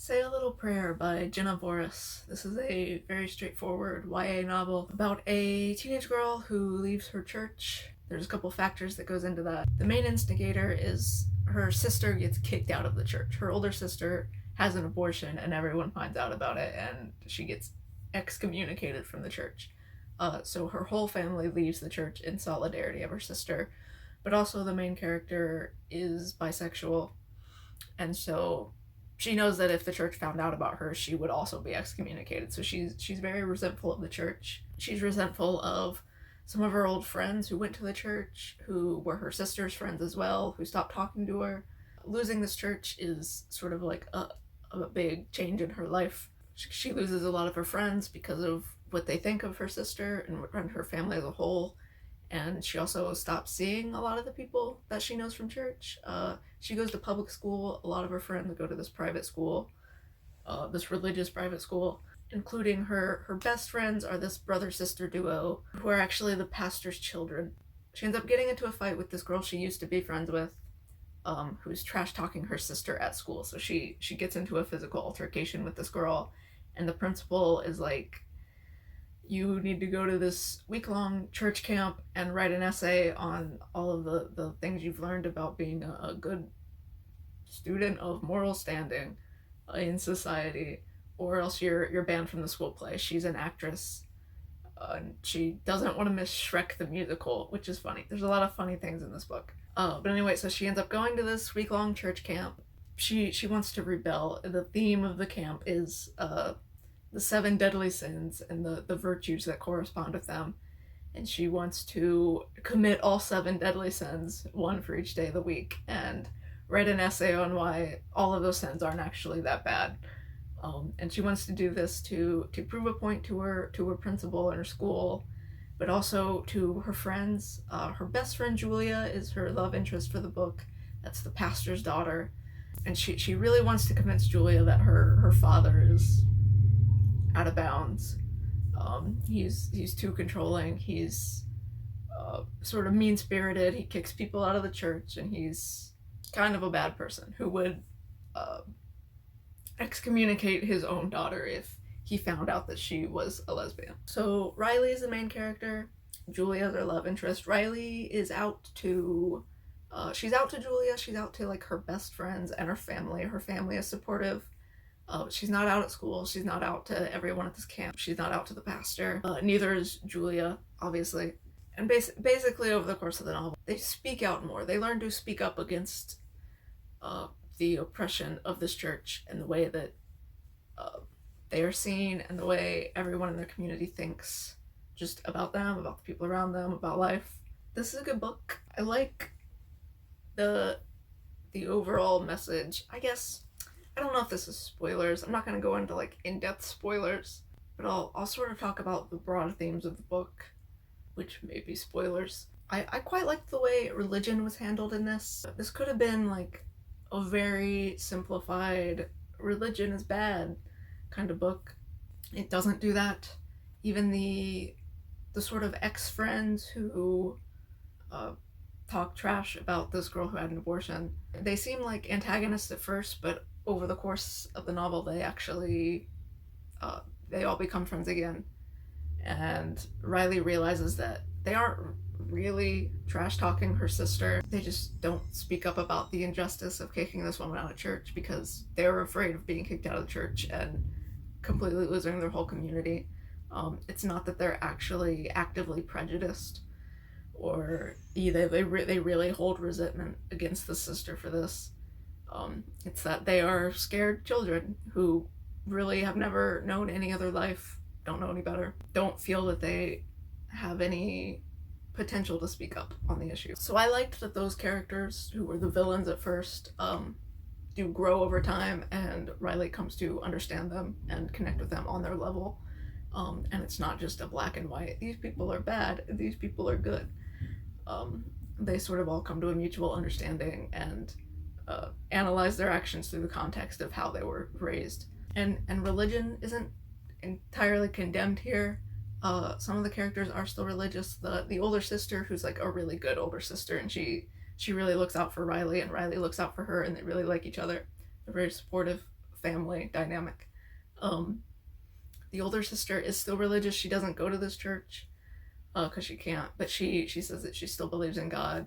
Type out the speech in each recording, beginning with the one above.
Say a Little Prayer by Jenna Voris. This is a very straightforward YA novel about a teenage girl who leaves her church. There's a couple factors that goes into that. The main instigator is her sister gets kicked out of the church. Her older sister has an abortion and everyone finds out about it and she gets excommunicated from the church. So her whole family leaves the church in solidarity of her sister. But also the main character is bisexual, and so she knows that if the church found out about her, she would also be excommunicated. So she's very resentful of the church. She's resentful of some of her old friends who went to the church, who were her sister's friends as well, who stopped talking to her. Losing this church is sort of like a big change in her life. She loses a lot of her friends because of what they think of her sister and her family as a whole. And she also stops seeing a lot of the people that she knows from church. She goes to public school. A lot of her friends go to this private school, this religious private school, including her best friends are this brother-sister duo who are actually the pastor's children. She ends up getting into a fight with this girl she used to be friends with, who's trash-talking her sister at school. So she gets into a physical altercation with this girl, and the principal is like, you need to go to this week-long church camp and write an essay on all of the things you've learned about being a good student of moral standing in society, or else you're banned from the school play. She's an actress, and she doesn't want to miss Shrek the Musical, which is funny. There's a lot of funny things in this book. But anyway, so she ends up going to this week-long church camp. She wants to rebel. The theme of the camp is the 7 deadly sins and the virtues that correspond with them. And she wants to commit all 7 deadly sins, one for each day of the week, and write an essay on why all of those sins aren't actually that bad. And she wants to do this to prove a point to her principal and her school, but also to her friends. Her best friend Julia is her love interest for the book. That's the pastor's daughter. And she really wants to convince Julia that her father is out of bounds. He's too controlling. He's sort of mean-spirited. He kicks people out of the church, and he's kind of a bad person who would excommunicate his own daughter if he found out that she was a lesbian. So Riley is the main character. Julia is her love interest. Riley is out to she's out to Julia. She's out to like her best friends and her family. Her family is supportive. She's not out at school. She's not out to everyone at this camp. She's not out to the pastor. Neither is Julia, obviously. And basically over the course of the novel, they speak out more. They learn to speak up against the oppression of this church and the way that they are seen and the way everyone in their community thinks just about them, about the people around them, about life. This is a good book. I like the overall message. I guess I don't know if this is spoilers. I'm not going to go into like in-depth spoilers, but I'll sort of talk about the broad themes of the book, which may be spoilers. I quite liked the way religion was handled in this. This could have been like a very simplified religion is bad kind of book. It doesn't do that. Even the sort of ex-friends who talk trash about this girl who had an abortion, they seem like antagonists at first, but over the course of the novel, they actually, they all become friends again. And Riley realizes that they aren't really trash-talking her sister. They just don't speak up about the injustice of kicking this woman out of church because they're afraid of being kicked out of the church and completely losing their whole community. It's not that they're actually actively prejudiced or either they really hold resentment against the sister for this. It's that they are scared children who really have never known any other life, don't know any better, don't feel that they have any potential to speak up on the issue. So I liked that those characters, who were the villains at first, do grow over time, and Riley comes to understand them and connect with them on their level. And it's not just a black and white, these people are bad, these people are good. They sort of all come to a mutual understanding and analyze their actions through the context of how they were raised. And religion isn't entirely condemned here. Some of the characters are still religious. The older sister, who's like a really good older sister, and she really looks out for Riley, and Riley looks out for her, and they really like each other. They're very supportive family dynamic. The older sister is still religious. She doesn't go to this church because she can't, but she says that she still believes in God.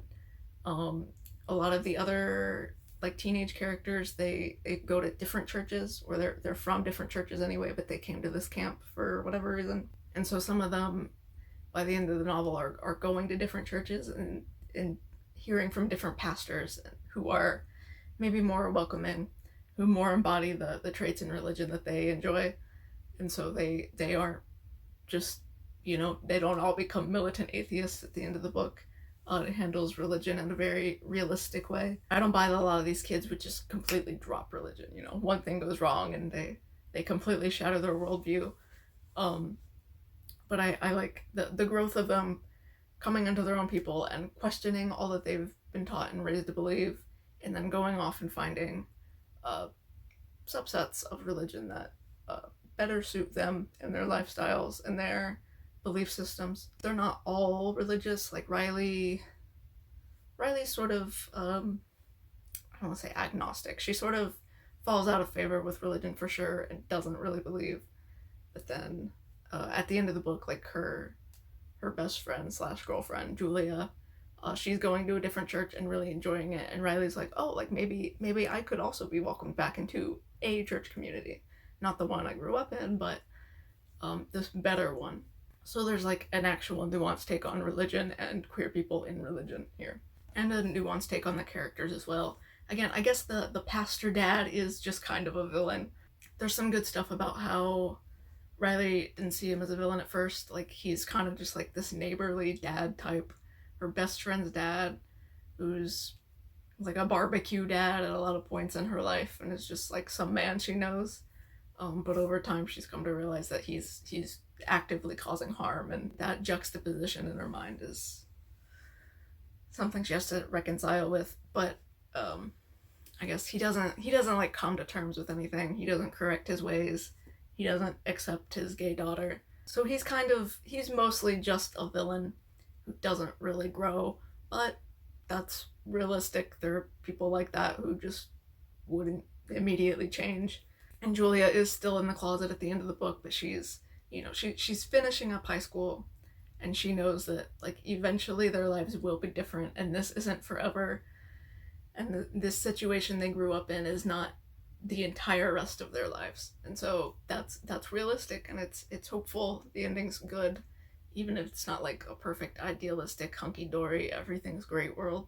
A lot of the other like teenage characters, they go to different churches, or they're from different churches anyway, but they came to this camp for whatever reason. And so some of them by the end of the novel are going to different churches and hearing from different pastors who are maybe more welcoming, who more embody the traits in religion that they enjoy. And so they aren't just, they don't all become militant atheists at the end of the book. It handles religion in a very realistic way. I don't buy that a lot of these kids would just completely drop religion. One thing goes wrong and they completely shatter their worldview. But I like the growth of them coming into their own people and questioning all that they've been taught and raised to believe, and then going off and finding subsets of religion that better suit them and their lifestyles and their belief systems. They're not all religious. Like Riley's sort of, I don't want to say agnostic. She sort of falls out of favor with religion for sure and doesn't really believe. But then at the end of the book, like her best friend / girlfriend, Julia, she's going to a different church and really enjoying it. And Riley's like, oh, like maybe I could also be welcomed back into a church community. Not the one I grew up in, but this better one. So there's like an actual nuanced take on religion and queer people in religion here. And a nuanced take on the characters as well. Again, I guess the pastor dad is just kind of a villain. There's some good stuff about how Riley didn't see him as a villain at first. Like, he's kind of just like this neighborly dad type. Her best friend's dad, who's like a barbecue dad at a lot of points in her life, and is just like some man she knows. But over time she's come to realize that he's actively causing harm, and that juxtaposition in her mind is something she has to reconcile with. But I guess he doesn't like come to terms with anything. He doesn't correct his ways. He doesn't accept his gay daughter. So he's mostly just a villain who doesn't really grow, but that's realistic. There are people like that who just wouldn't immediately change. And Julia is still in the closet at the end of the book, but she's finishing up high school, and she knows that like eventually their lives will be different, and this isn't forever, and this situation they grew up in is not the entire rest of their lives. And so that's realistic, and it's hopeful. The ending's good, even if it's not like a perfect idealistic hunky-dory everything's great world.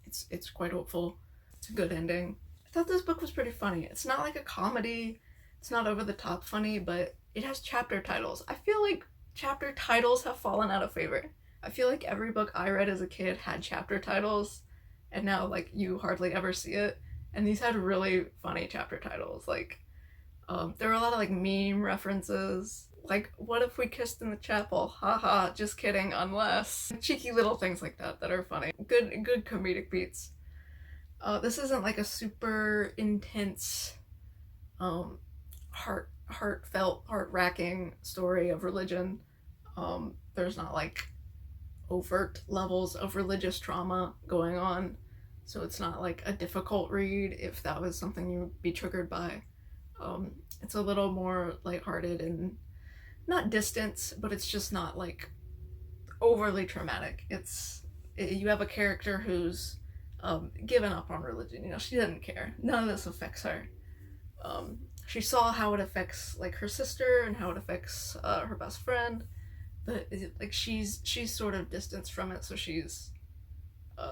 It's quite hopeful. It's a good ending. I thought this book was pretty funny. It's not like a comedy, it's not over the top funny, but it has chapter titles. I feel like chapter titles have fallen out of favor. I feel like every book I read as a kid had chapter titles, and now like you hardly ever see it. And these had really funny chapter titles. Like there were a lot of like meme references, like what if we kissed in the chapel, haha, just kidding, unless. Cheeky little things like that are funny. Good comedic beats. This isn't like a super intense heartfelt, heart-racking story of religion. There's not like overt levels of religious trauma going on, so it's not like a difficult read if that was something you would be triggered by. It's a little more lighthearted and not distant, but it's just not like overly traumatic. You have a character who's given up on religion. She doesn't care. None of this affects her. She saw how it affects like her sister and how it affects her best friend, but like she's sort of distanced from it, so she's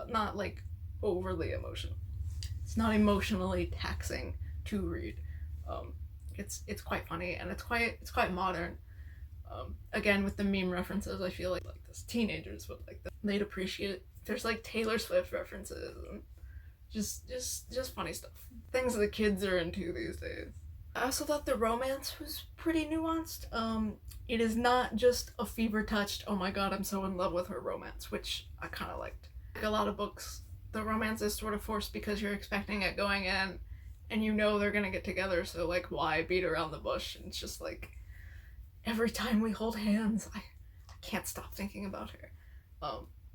not like overly emotional. It's not emotionally taxing to read. It's quite funny, and it's quite modern. Again, with the meme references, I feel like this teenagers would like that. They'd appreciate it. There's like Taylor Swift references and just funny stuff. Things the kids are into these days. I also thought the romance was pretty nuanced. It is not just a fever-touched, oh my god, I'm so in love with her romance, which I kind of liked. Like a lot of books, the romance is sort of forced because you're expecting it going in, and they're gonna get together, so like why beat around the bush? And it's just like, every time we hold hands, I can't stop thinking about her.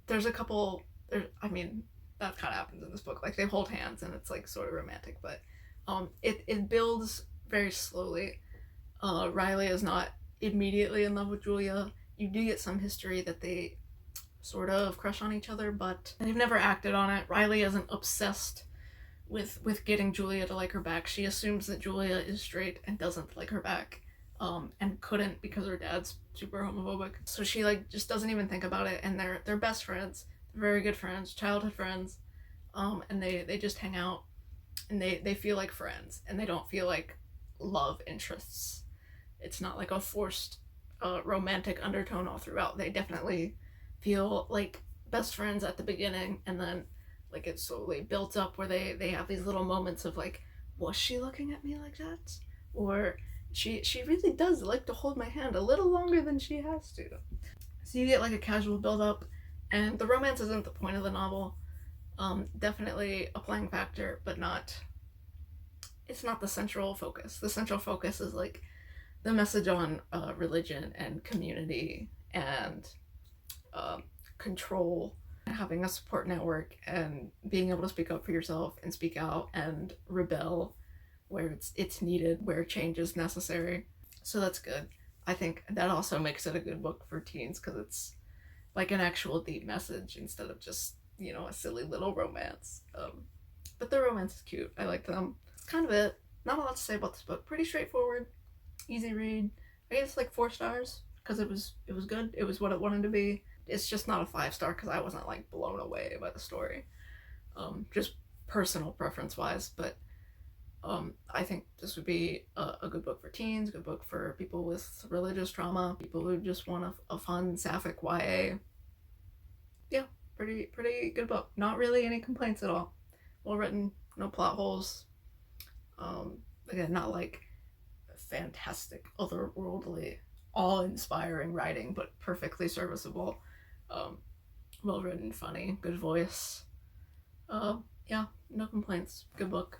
There's a couple, that kind of happens in this book, like they hold hands and it's like sort of romantic, but It builds very slowly. Riley is not immediately in love with Julia. You do get some history that they sort of crush on each other, but they've never acted on it. Riley isn't obsessed with getting Julia to like her back. She assumes that Julia is straight and doesn't like her back, and couldn't because her dad's super homophobic. So she like just doesn't even think about it. And they're best friends, they're very good friends, childhood friends, and they just hang out, and they feel like friends, and they don't feel like love interests. It's not like a forced romantic undertone all throughout. They definitely feel like best friends at the beginning, and then like it slowly builds up where they have these little moments of like, was she looking at me like that, or she really does like to hold my hand a little longer than she has to. So you get like a casual build up, and the romance isn't the point of the novel. Definitely a playing factor, but not, it's not the central focus. The central focus is like the message on religion and community and control, having a support network, and being able to speak up for yourself and speak out and rebel where it's needed, where change is necessary. So that's good. I think that also makes it a good book for teens because it's like an actual deep message instead of just, you know, a silly little romance. But the romance is cute. I like them. That's kind of it. Not a lot to say about this book. Pretty straightforward, easy read. I guess like 4 stars because it was good. It was what it wanted to be. It's just not a 5-star because I wasn't like blown away by the story. Just personal preference wise, but I think this would be a good book for teens, a good book for people with religious trauma, people who just want a fun sapphic YA. Yeah, pretty good book. Not really any complaints at all. Well written, no plot holes. Again, not like fantastic, otherworldly, awe-inspiring writing, but perfectly serviceable. Well written, funny, good voice. Yeah, no complaints. Good book.